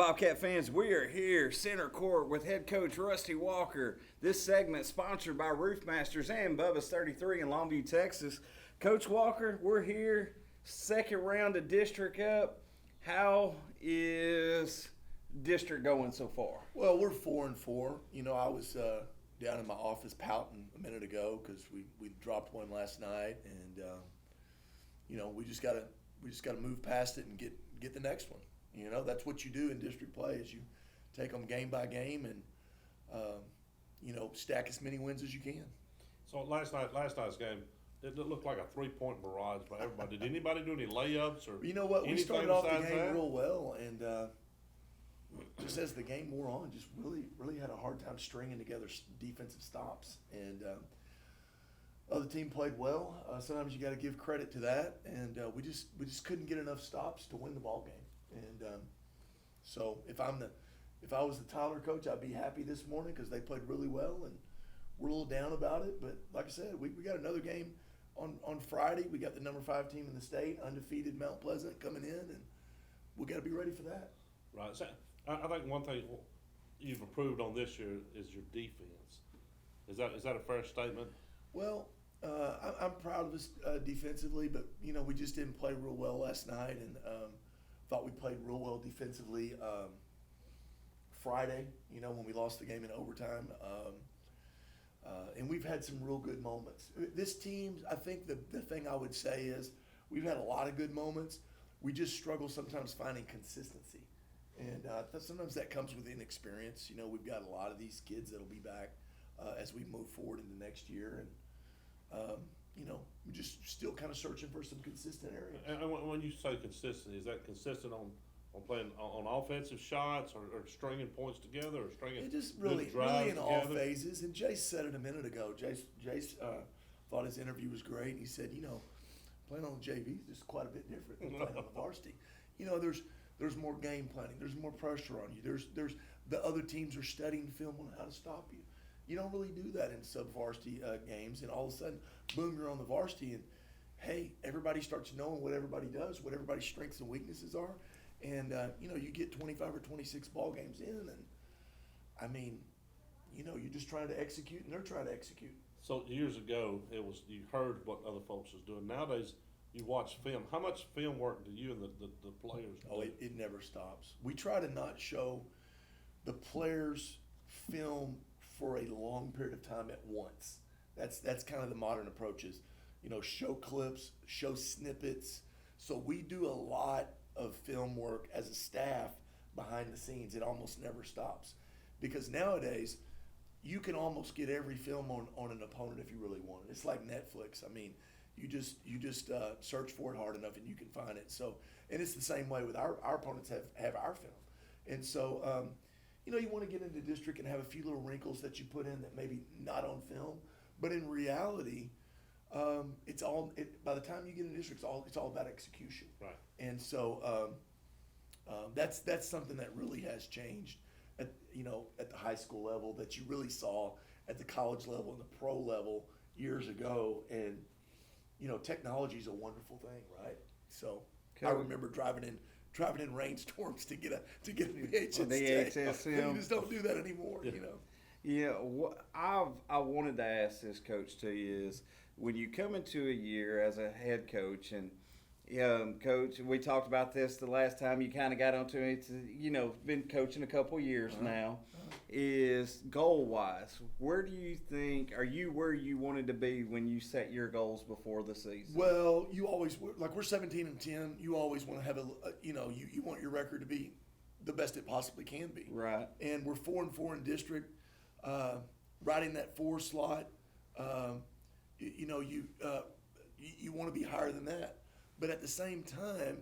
Bobcat fans? We are here, center court, with head coach Rusty Walker. This segment sponsored by Roofmasters and Bubba's 33 in Longview, Texas. Coach Walker, we're here, second round of district up. How is district going so far? Well, we're 4-4. You know, I was down in my office pouting a minute ago because we dropped one last night, and you know, we just gotta move past it and get the next one. You know, that's what you do in district play is you take them game by game and you know, stack as many wins as you can. So last night's game, it looked like a 3-point barrage by everybody. Did anybody do any layups or? You know what? We anything started off the besides game that? real well, and just as the game wore on, just really had a hard time stringing together defensive stops. And other team played well. Sometimes you got to give credit to that, and we just couldn't get enough stops to win the ball game. And so if I was the Tyler coach, I'd be happy this morning because they played really well, and we're a little down about it. But like I said, we got another game on Friday. We got the number 5 team in the state, undefeated Mount Pleasant, coming in, and we got to be ready for that. Right. So I think one thing you've improved on this year is your defense. Is that a fair statement? Well, I'm proud of us defensively, but you know, we just didn't play real well last night, and thought we played real well defensively Friday, you know, when we lost the game in overtime. And we've had some real good moments. This team, I think the thing I would say is we've had a lot of good moments. We just struggle sometimes finding consistency. And sometimes that comes with inexperience. You know, we've got a lot of these kids that'll be back as we move forward into next year. And, you know, we're just still kind of searching for some consistent areas. And when you say consistent, is that consistent on playing on offensive shots or stringing points together or stringing It just good really drives in all together? phases. And Jace said it a minute ago. Jace thought his interview was great. He said, you know, playing on the JV is just quite a bit different than playing on the varsity. You know, there's more game planning. There's more pressure on you. There's the other teams are studying film on how to stop you. You don't really do that in sub-varsity games, and all of a sudden, boom, you're on the varsity, and hey, everybody starts knowing what everybody does, what everybody's strengths and weaknesses are, and you know, you get 25 or 26 ball games in, and I mean, you know, you're just trying to execute, and they're trying to execute. So years ago, it was you heard what other folks was doing. Nowadays, you watch film. How much film work do you and the players do? Oh, it never stops. We try to not show the players film for a long period of time at once. That's kind of the modern approach is, you know, show clips, show snippets. So we do a lot of film work as a staff behind the scenes. It almost never stops. Because nowadays, you can almost get every film on an opponent if you really want it. It's like Netflix. I mean, you just search for it hard enough and you can find it. So, and it's the same way with our opponents have our film. And so, you know, you want to get into district and have a few little wrinkles that you put in that maybe not on film, but in reality, by the time you get into district, it's all about execution. Right. And so that's something that really has changed at the high school level that you really saw at the college level and the pro level years ago. And you know, technology is a wonderful thing, right? So I remember driving in rainstorms to get a VHS tape. film. You just don't do that anymore, you know. Yeah, what I wanted to ask this coach to you is when you come into a year as a head coach and coach, we talked about this the last time you kind of got onto it. You know, been coaching a couple years now. Is goal wise, where do you think are you where you wanted to be when you set your goals before the season? Well, you always like we're 17-10. You always want to have you want your record to be the best it possibly can be. Right. And we're 4-4 in district, right in that 4 slot. You want to be higher than that. But at the same time,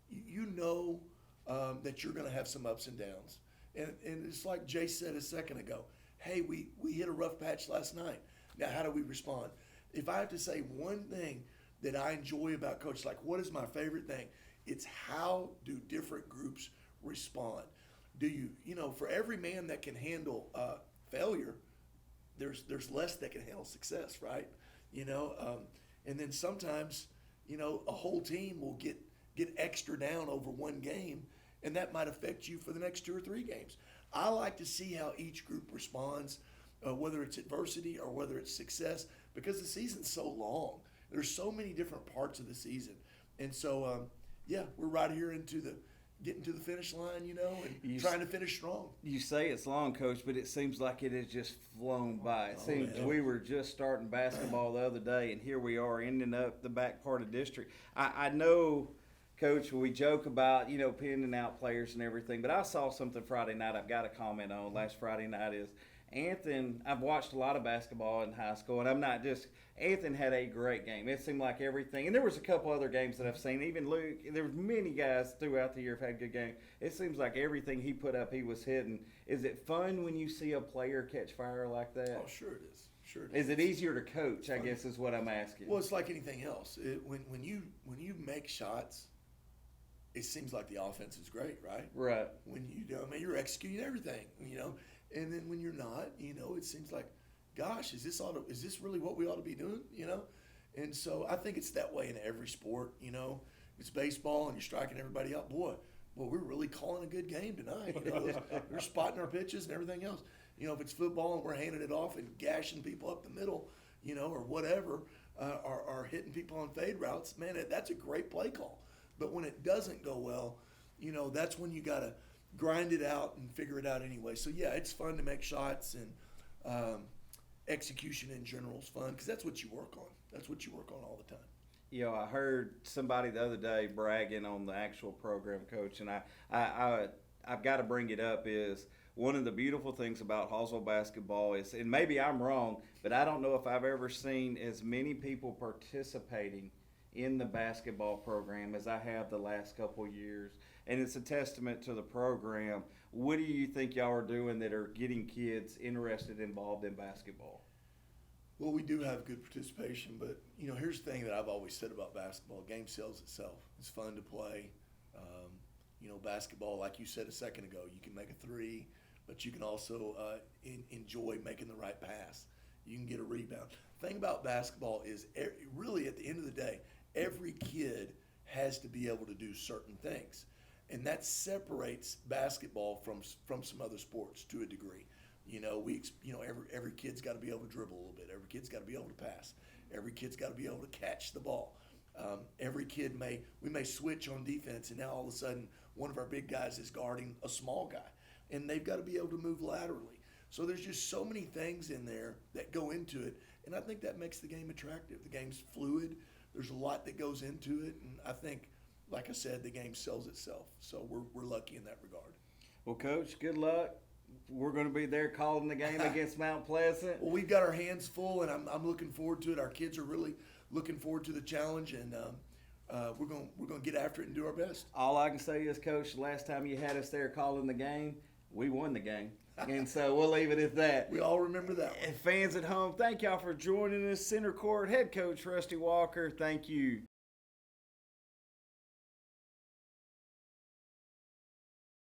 you know that you're going to have some ups and downs. And it's like Jay said a second ago, hey, we hit a rough patch last night. Now, how do we respond? If I have to say one thing that I enjoy about Coach, like what is my favorite thing, it's how do different groups respond. Do for every man that can handle failure, there's less that can handle success, right? And then sometimes, a whole team will get extra down over one game, and that might affect you for the next 2 or 3 games. I like to see how each group responds, whether it's adversity or whether it's success, because the season's so long. There's so many different parts of the season. And so, we're right here getting to the finish line, and trying to finish strong. You say it's long, Coach, but it seems like it has just flown by. It seems we were just starting basketball the other day, and here we are ending up the back part of district. I know, Coach, we joke about, pinning out players and everything, but I saw something Friday night I've got to comment on. Last Friday night is Anthony. I've watched a lot of basketball in high school, and I'm not just – Anthony had a great game. It seemed like everything – and there was a couple other games that I've seen. Even Luke, there was many guys throughout the year have had good games. It seems like everything he put up, he was hitting. Is it fun when you see a player catch fire like that? Oh, sure it is. Sure it is. Is it easier to coach, I guess is what I'm asking. Well, it's like anything else. When you make shots, it seems like the offense is great, right? Right. When you're executing everything, and then when you're not, it seems like, gosh, is this really what we ought to be doing, And so I think it's that way in every sport, It's baseball and you're striking everybody out. Boy, we're really calling a good game tonight. We're spotting our pitches and everything else. If it's football and we're handing it off and gashing people up the middle, or whatever, or hitting people on fade routes, man, that's a great play call. But when it doesn't go well, that's when you got to grind it out and figure it out anyway. So, yeah, it's fun to make shots, and execution in general is fun because that's what you work on. That's what you work on all the time. I heard somebody the other day bragging on the actual program, Coach, and I've got to bring it up, is one of the beautiful things about Hallsville basketball is, and maybe I'm wrong, but I don't know if I've ever seen as many people participating in the basketball program as I have the last couple years. And it's a testament to the program. What do you think y'all are doing that are getting kids interested, involved in basketball? Well, we do have good participation, but, here's the thing that I've always said about basketball. Game sells itself. It's fun to play. Basketball, like you said a second ago, you can make a three, but you can also enjoy making the right pass. You can get a rebound. The thing about basketball is really at the end of the day, every kid has to be able to do certain things. And that separates basketball from some other sports to a degree. Every kid's got to be able to dribble a little bit. Every kid's got to be able to pass. Every kid's got to be able to catch the ball. Every kid we may switch on defense, and now all of a sudden one of our big guys is guarding a small guy, and they've got to be able to move laterally. So there's just so many things in there that go into it, and I think that makes the game attractive. The game's fluid. There's a lot that goes into it, and I think, like I said, the game sells itself. So we're lucky in that regard. Well, Coach, good luck. We're going to be there calling the game against Mount Pleasant. Well, we've got our hands full, and I'm looking forward to it. Our kids are really looking forward to the challenge, and we're going to get after it and do our best. All I can say is, Coach, the last time you had us there calling the game, we won the game. And so we'll leave it at that. We all remember that one. And fans at home, thank y'all for joining us. Center Court head coach Rusty Walker, thank you.